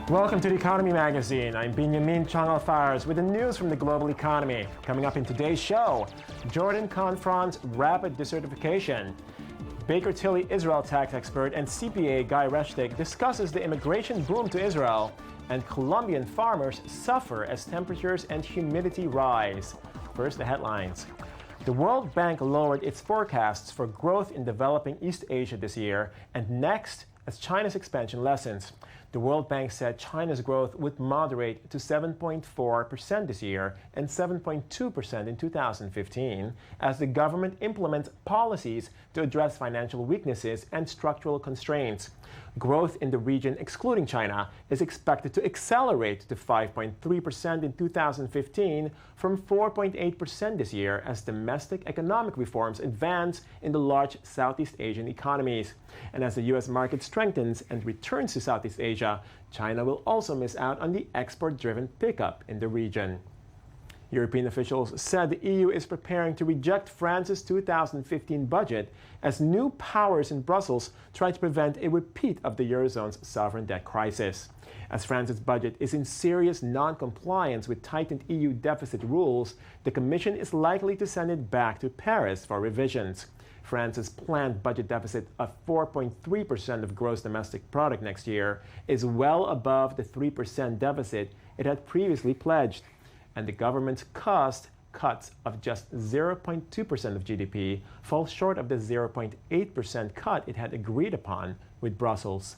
Welcome to the Economy Magazine. I'm Benjamin Chang Alfares with the news from the global economy. Coming up in today's show, Jordan confronts rapid desertification. Baker Tilly Israel tax expert and CPA Guy Reshtick discusses the immigration boom to Israel, and Colombian farmers suffer as temperatures and humidity rise. First, the headlines. The World Bank lowered its forecasts for growth in developing East Asia this year, and next, as China's expansion lessens. The World Bank said China's growth would moderate to 7.4% this year and 7.2% in 2015 as the government implements policies to address financial weaknesses and structural constraints. Growth in the region, excluding China, is expected to accelerate to 5.3% in 2015 from 4.8% this year as domestic economic reforms advance in the large Southeast Asian economies. And as the U.S. market strengthens and returns to Southeast Asia, China will also miss out on the export-driven pickup in the region. European officials said the EU is preparing to reject France's 2015 budget as new powers in Brussels try to prevent a repeat of the Eurozone's sovereign debt crisis. As France's budget is in serious non-compliance with tightened EU deficit rules, the Commission is likely to send it back to Paris for revisions. France's planned budget deficit of 4.3% of gross domestic product next year is well above the 3% deficit it had previously pledged. And the government's cost cuts of just 0.2% of GDP fall short of the 0.8% cut it had agreed upon with Brussels.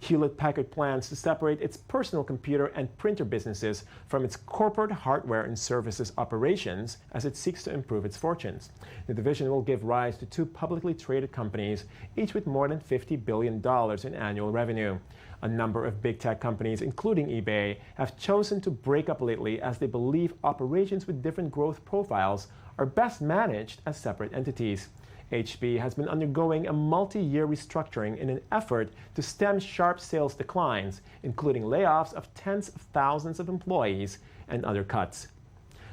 Hewlett-Packard plans to separate its personal computer and printer businesses from its corporate hardware and services operations as it seeks to improve its fortunes. The division will give rise to two publicly traded companies, each with more than $50 billion in annual revenue. A number of big tech companies, including eBay, have chosen to break up lately as they believe operations with different growth profiles are best managed as separate entities. HP has been undergoing a multi-year restructuring in an effort to stem sharp sales declines, including layoffs of tens of thousands of employees and other cuts.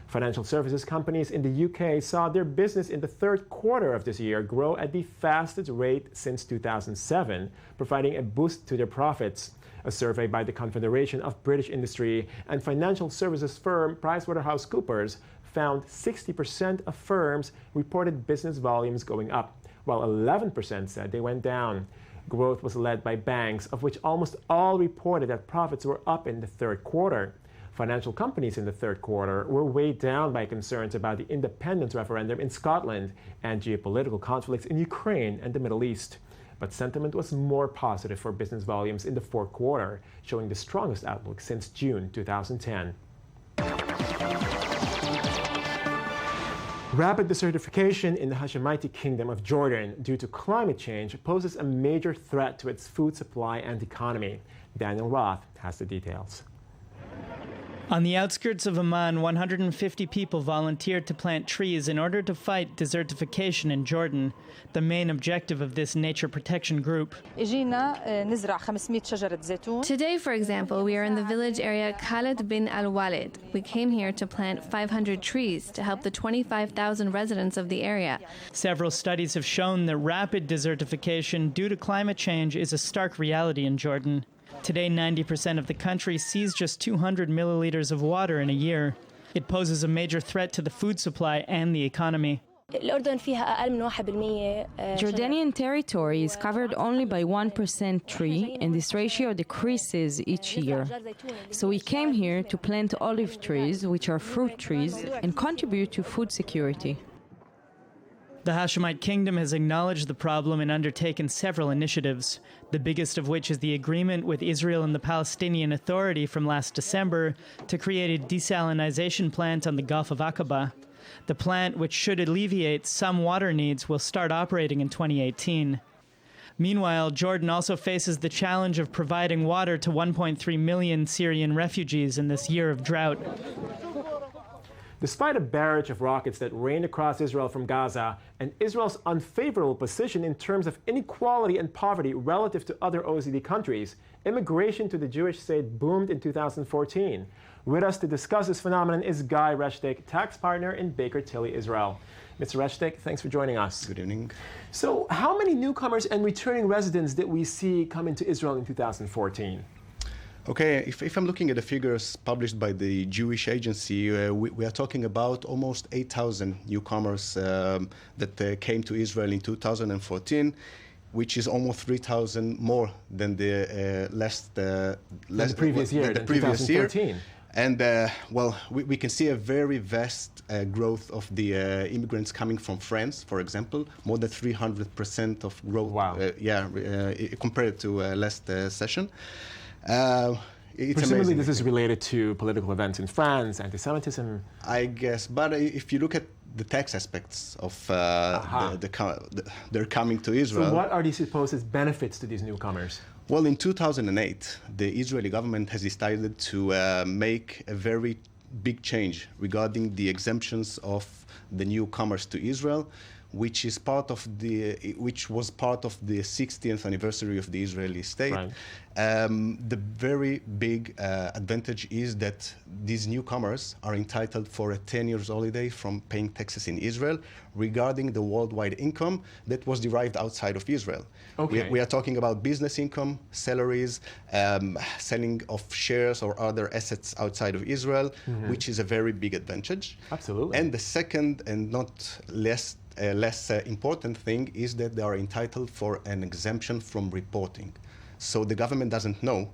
Financial services companies in the UK saw their business in the third quarter of this year grow at the fastest rate since 2007, providing a boost to their profits. A survey by the Confederation of British Industry and financial services firm PricewaterhouseCoopers found 60% of firms reported business volumes going up, while 11% said they went down. Growth was led by banks, of which almost all reported that profits were up in the third quarter. Financial companies in the third quarter were weighed down by concerns about the independence referendum in Scotland and geopolitical conflicts in Ukraine and the Middle East. But sentiment was more positive for business volumes in the fourth quarter, showing the strongest outlook since June 2010. Rapid desertification in the Hashemite Kingdom of Jordan due to climate change poses a major threat to its food supply and economy. Daniel Roth has the details. On the outskirts of Amman, 150 people volunteered to plant trees in order to fight desertification in Jordan, the main objective of this nature protection group. Today, for example, we are in the village area Khaled bin al-Walid. We came here to plant 500 trees to help the 25,000 residents of the area. Several studies have shown that rapid desertification due to climate change is a stark reality in Jordan. Today, 90% of the country sees just 200 milliliters of water in a year. It poses a major threat to the food supply and the economy. Jordanian territory is covered only by 1% tree, and this ratio decreases each year. So we came here to plant olive trees, which are fruit trees, and contribute to food security. The Hashemite Kingdom has acknowledged the problem and undertaken several initiatives, the biggest of which is the agreement with Israel and the Palestinian Authority from last December to create a desalination plant on the Gulf of Aqaba. The plant, which should alleviate some water needs, will start operating in 2018. Meanwhile, Jordan also faces the challenge of providing water to 1.3 million Syrian refugees in this year of drought. Despite a barrage of rockets that rained across Israel from Gaza and Israel's unfavorable position in terms of inequality and poverty relative to other OECD countries, immigration to the Jewish state boomed in 2014. With us to discuss this phenomenon is Guy Reshtick, tax partner in Baker Tilly, Israel. Mr. Reshtick, thanks for joining us. Good evening. So, how many newcomers and returning residents did we see come into Israel in 2014? Okay, if I'm looking at the figures published by the Jewish Agency, we are talking about almost 8,000 newcomers that came to Israel in 2014, which is almost 3,000 more than the previous year. And well, we can see a very vast growth of the immigrants coming from France, for example, more than 300% of growth. Wow. Compared to last session. It's Presumably amazing. this is related to political events in France, anti-Semitism. I guess, but if you look at the tax aspects of they're coming to Israel. So what are the supposed benefits to these newcomers? Well, in 2008, the Israeli government has decided to make a very big change regarding the exemptions of the newcomers to Israel, which was part of the 60th anniversary of the Israeli state. Right. The very big advantage is that these newcomers are entitled for a 10 years holiday from paying taxes in Israel regarding the worldwide income that was derived outside of Israel. Okay. We are talking about business income, salaries, selling of shares or other assets outside of Israel, which is a very big advantage. Absolutely. And the second and not less important thing is that they are entitled for an exemption from reporting. So the government doesn't know,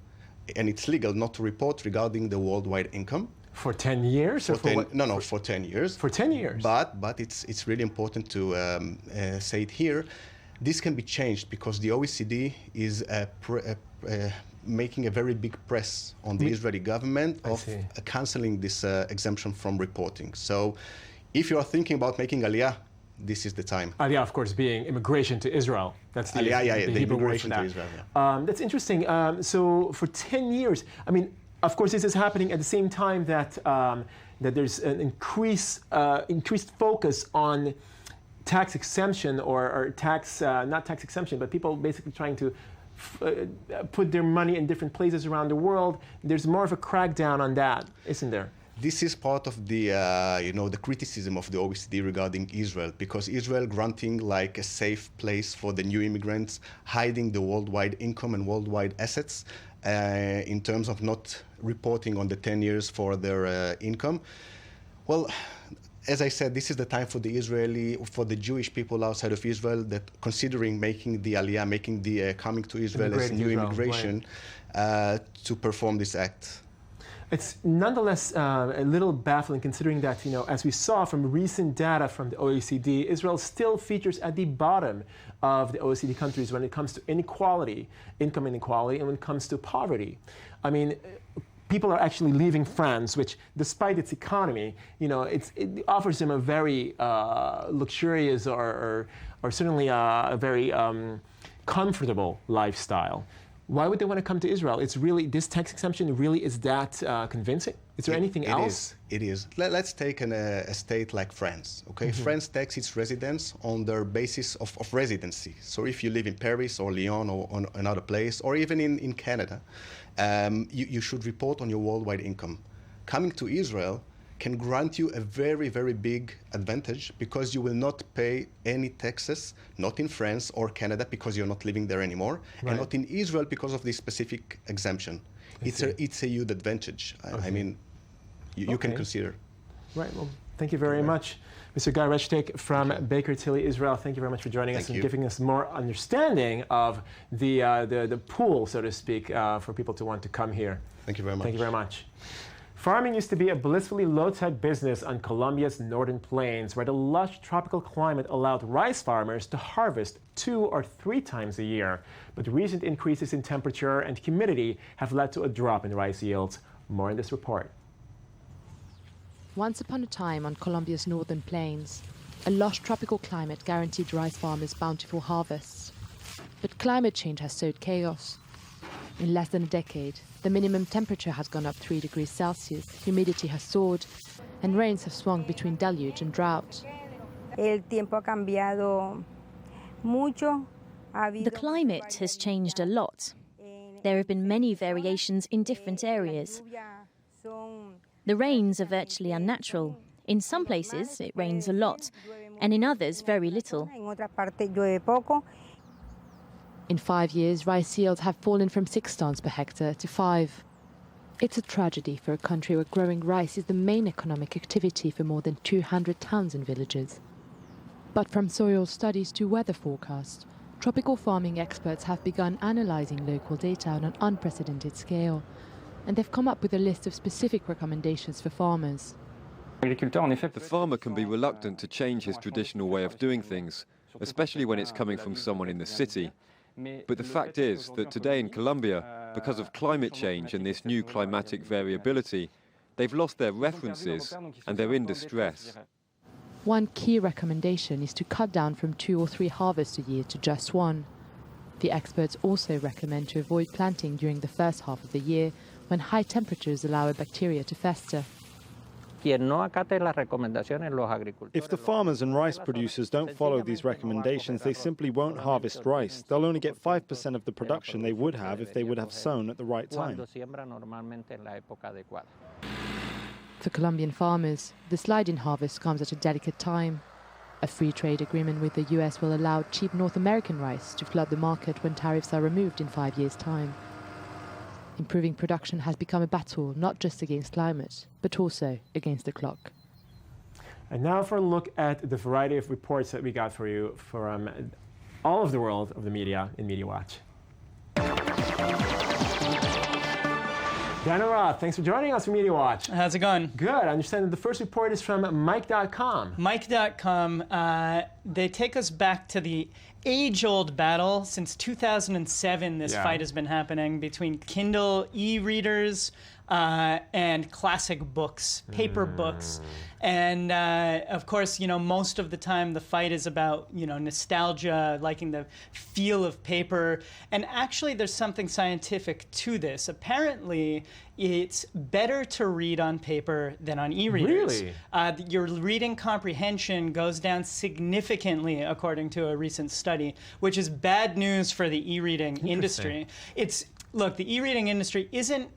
and it's legal not to report regarding the worldwide income. For 10 years? For 10 years. For 10 years? But it's really important to say it here. This can be changed because the OECD is making a very big press on the Israeli government of canceling this exemption from reporting. So if you are thinking about making Aliyah, this is the time. Aliyah, of course, being immigration to Israel. That's the Aliyah, the Hebrew word for immigration that. to Israel. Yeah. That's interesting. So for 10 years, I mean, of course, this is happening at the same time that that there's an increased focus on tax exemption or tax, not tax exemption, but people basically trying to put their money in different places around the world. There's more of a crackdown on that, isn't there? This is part of the, the criticism of the OECD regarding Israel, because Israel granting like a safe place for the new immigrants, hiding the worldwide income and worldwide assets in terms of not reporting on the 10 years for their income. Well, as I said, this is the time for the Jewish people outside of Israel that considering making the Aliyah, making the coming to Israel as new immigration, to perform this act. It's nonetheless a little baffling considering that, as we saw from recent data from the OECD, Israel still features at the bottom of the OECD countries when it comes to inequality, income inequality, and when it comes to poverty. I mean, people are actually leaving France, which, despite its economy, it offers them a very luxurious or certainly a very comfortable lifestyle. Why would they want to come to Israel? It's really, this tax exemption really is that convincing? Is there anything else? It is. Let's take a state like France. Okay, France taxes its residents on their basis of residency. So if you live in Paris or Lyon or on another place, or even in Canada, you should report on your worldwide income. Coming to Israel can grant you a very, very big advantage because you will not pay any taxes, not in France or Canada because you're not living there anymore, and not in Israel because of this specific exemption. It's a huge advantage. I mean, you can consider. Right. Well, thank you very much, Mr. Guy Reshtick from Baker Tilly, Israel. Thank you very much for joining us and giving us more understanding of the pool, so to speak, for people to want to come here. Thank you very much. Thank you very much. Farming used to be a blissfully low-tech business on Colombia's northern plains, where the lush tropical climate allowed rice farmers to harvest 2 or 3 times a year. But recent increases in temperature and humidity have led to a drop in rice yields. More in this report. Once upon a time on Colombia's northern plains, a lush tropical climate guaranteed rice farmers bountiful harvests. But climate change has sowed chaos. In less than a decade, the minimum temperature has gone up 3 degrees Celsius, humidity has soared, and rains have swung between deluge and drought. El tiempo ha cambiado mucho. The climate has changed a lot. There have been many variations in different areas. The rains are virtually unnatural. In some places, it rains a lot, and in others, very little. In 5 years, rice yields have fallen from 6 tons per hectare to 5. It's a tragedy for a country where growing rice is the main economic activity for more than 200 towns and villages. But from soil studies to weather forecasts, tropical farming experts have begun analysing local data on an unprecedented scale, and they've come up with a list of specific recommendations for farmers. The farmer can be reluctant to change his traditional way of doing things, especially when it's coming from someone in the city. But the fact is that today in Colombia, because of climate change and this new climatic variability, they've lost their references and they're in distress. One key recommendation is to cut down from 2 or 3 harvests a year to just 1. The experts also recommend to avoid planting during the first half of the year, when high temperatures allow a bacteria to fester. If the farmers and rice producers don't follow these recommendations, they simply won't harvest rice. They'll only get 5% of the production they would have if they would have sown at the right time. For Colombian farmers, the slide in harvest comes at a delicate time. A free trade agreement with the US will allow cheap North American rice to flood the market when tariffs are removed in 5 years' time. Improving production has become a battle not just against climate, but also against the clock. And now for a look at the variety of reports that we got for you from all of the world of the media in Media Watch. Daniel Roth, thanks for joining us for Media Watch. How's it going? Good. I understand that the first report is from Mike.com. Mike.com, they take us back to the age-old battle. Since 2007, this fight has been happening between Kindle e-readers and classic books, paper books. And of course, most of the time the fight is about, nostalgia, liking the feel of paper. And actually there's something scientific to this. Apparently, it's better to read on paper than on e-readers. Really? Your reading comprehension goes down significantly, according to a recent study, which is bad news for the e-reading industry. Look, the e-reading industry isn't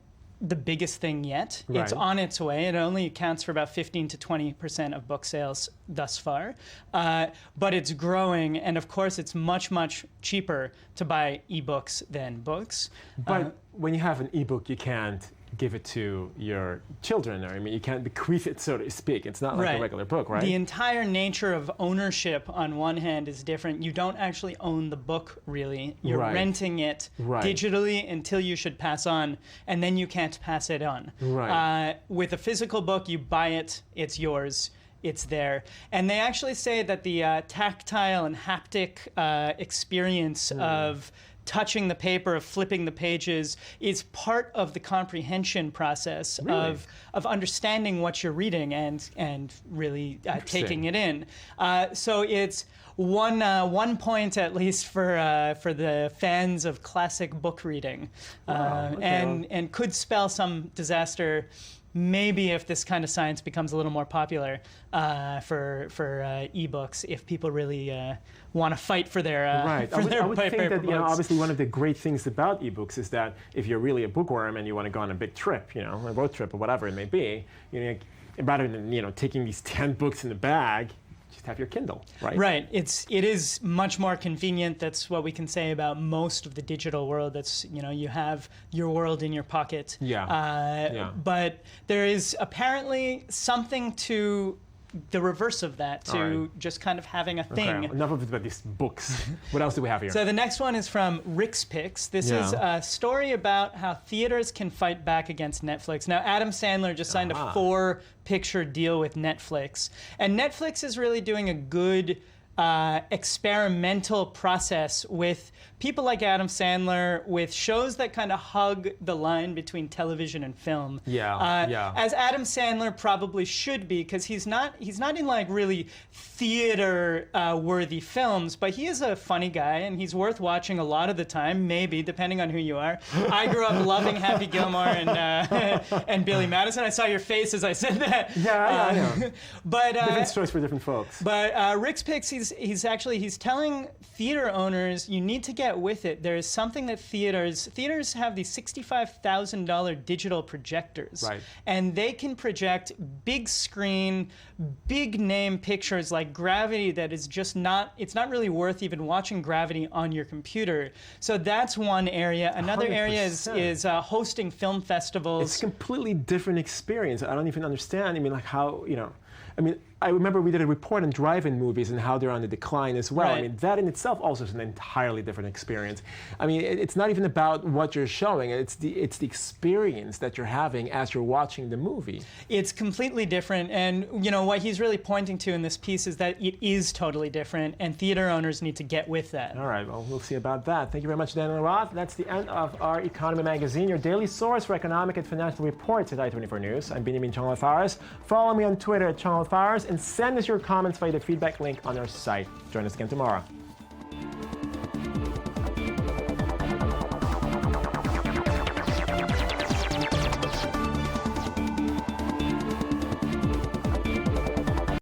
the biggest thing yet. Right. It's on its way. It only accounts for about 15 to 20% of book sales thus far. But it's growing, and of course it's much, much cheaper to buy ebooks than books. But when you have an ebook, you can't give it to your children, or you can't bequeath it, so to speak. It's not like a regular book, right? The entire nature of ownership on one hand is different. You don't actually own the book, really. You're renting it digitally until you should pass on, and then you can't pass it on. With a physical book, you buy it, it's yours. It's there. And they actually say that the tactile and haptic experience of touching the paper, of flipping the pages, is part of the comprehension process of understanding what you're reading and really taking it in. So it's one point at least for the fans of classic book reading, and could spell some disaster. Maybe if this kind of science becomes a little more popular for ebooks, if people really want to fight for their for their I would think that books. Obviously one of the great things about ebooks is that if you're really a bookworm and you want to go on a big trip, a road trip or whatever it may be, rather than taking these 10 books in the bag, just have your Kindle, right? Right. It is much more convenient. That's what we can say about most of the digital world. That's you have your world in your pocket. But there is apparently something to the reverse of that, to just kind of having a thing. Okay. Enough about these books. What else do we have here? So the next one is from Rick's Picks. This is a story about how theaters can fight back against Netflix. Now, Adam Sandler just signed a 4-picture deal with Netflix. And Netflix is really doing a good experimental process with people like Adam Sandler, with shows that kind of hug the line between television and film. As Adam Sandler probably should be, because he's not in like really theater worthy films, but he is a funny guy and he's worth watching a lot of the time, maybe depending on who you are. I grew up loving Happy Gilmore and Billy Madison. I saw your face as I said that. I know. But different stories for different folks. But Rick's Picks, he's telling theater owners, you need to get with it. There is something that theaters have these $65,000 digital projectors, right, and they can project big screen, big name pictures like Gravity that is just not, it's not really worth even watching Gravity on your computer. So that's one area. Another 100%. area is hosting film festivals. It's a completely different experience. I don't even understand. I mean, like how, I remember we did a report on drive-in movies and how they're on the decline as well. Right. I mean, that in itself also is an entirely different experience. I mean, it's not even about what you're showing. It's the experience that you're having as you're watching the movie. It's completely different. And, what he's really pointing to in this piece is that it is totally different, and theater owners need to get with that. All right, well, we'll see about that. Thank you very much, Daniel Roth. That's the end of our Economy Magazine, your daily source for economic and financial reports at I-24 News. I'm Benjamin Chong Alfares. Follow me on Twitter at Chong Alfares, and send us your comments via the feedback link on our site. Join us again tomorrow.